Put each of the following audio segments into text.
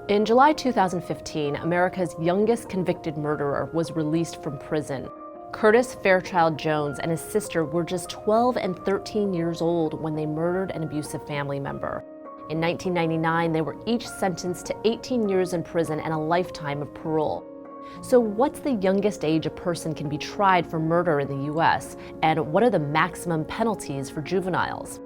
In July 2015, America's youngest convicted murderer was released from prison. Curtis Fairchild Jones and his sister were just 12 and 13 years old when they murdered an abusive family member. In 1999, they were each sentenced to 18 years in prison and a lifetime of parole. So what's the youngest age a person can be tried for murder in the US? And what are the maximum penalties for juveniles?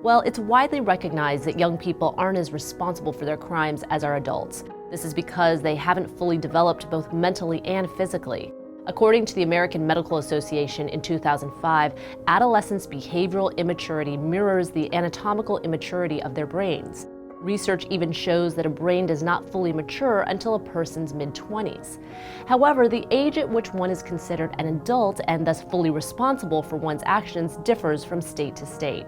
Well, it's widely recognized that young people aren't as responsible for their crimes as are adults. This is because they haven't fully developed both mentally and physically. According to the American Medical Association in 2005, adolescents' behavioral immaturity mirrors the anatomical immaturity of their brains. Research even shows that a brain does not fully mature until a person's mid-20s. However, the age at which one is considered an adult and thus fully responsible for one's actions differs from state to state.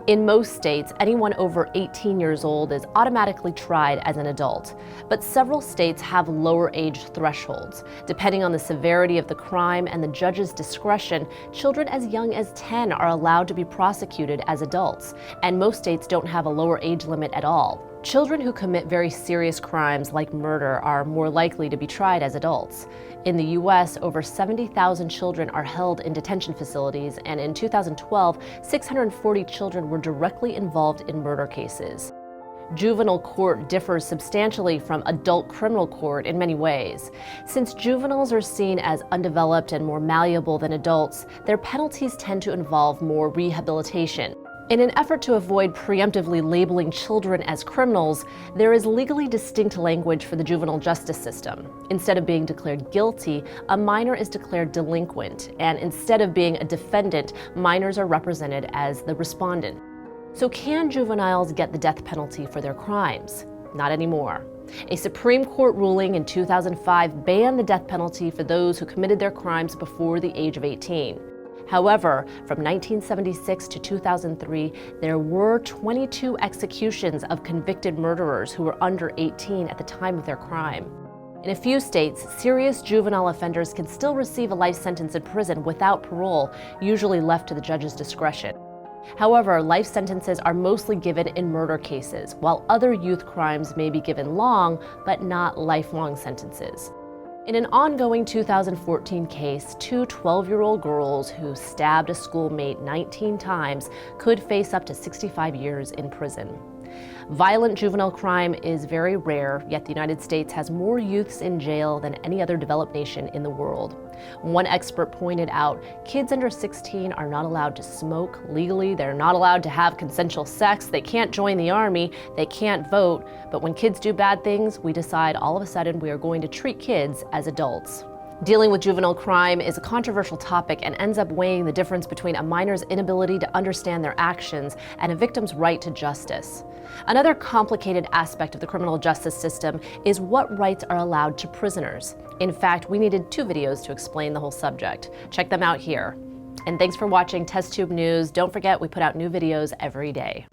In most states, anyone over 18 years old is automatically tried as an adult, but several states have lower age thresholds. Depending on the severity of the crime and the judge's discretion, children as young as 10 are allowed to be prosecuted as adults, and most states don't have a lower age limit at all. Children who commit very serious crimes like murder are more likely to be tried as adults. In the US, over 70,000 children are held in detention facilities, and in 2012, 640 children were directly involved in murder cases. Juvenile court differs substantially from adult criminal court in many ways. Since juveniles are seen as undeveloped and more malleable than adults, their penalties tend to involve more rehabilitation. In an effort to avoid preemptively labeling children as criminals, there is legally distinct language for the juvenile justice system. Instead of being declared guilty, a minor is declared delinquent, and instead of being a defendant, minors are represented as the respondent. So can juveniles get the death penalty for their crimes? Not anymore. A Supreme Court ruling in 2005 banned the death penalty for those who committed their crimes before the age of 18. However, from 1976 to 2003, there were 22 executions of convicted murderers who were under 18 at the time of their crime. In a few states, serious juvenile offenders can still receive a life sentence in prison without parole, usually left to the judge's discretion. However, life sentences are mostly given in murder cases, while other youth crimes may be given long, but not lifelong sentences. In an ongoing 2014 case, two 12-year-old girls who stabbed a schoolmate 19 times could face up to 65 years in prison. Violent juvenile crime is very rare, yet the United States has more youths in jail than any other developed nation in the world. One expert pointed out, kids under 16 are not allowed to smoke legally, they're not allowed to have consensual sex, they can't join the army, they can't vote, but when kids do bad things, we decide all of a sudden we are going to treat kids as adults. Dealing with juvenile crime is a controversial topic and ends up weighing the difference between a minor's inability to understand their actions and a victim's right to justice. Another complicated aspect of the criminal justice system is what rights are allowed to prisoners. In fact, we needed 2 videos to explain the whole subject. Check them out here. And thanks for watching TestTube News. Don't forget, we put out new videos every day.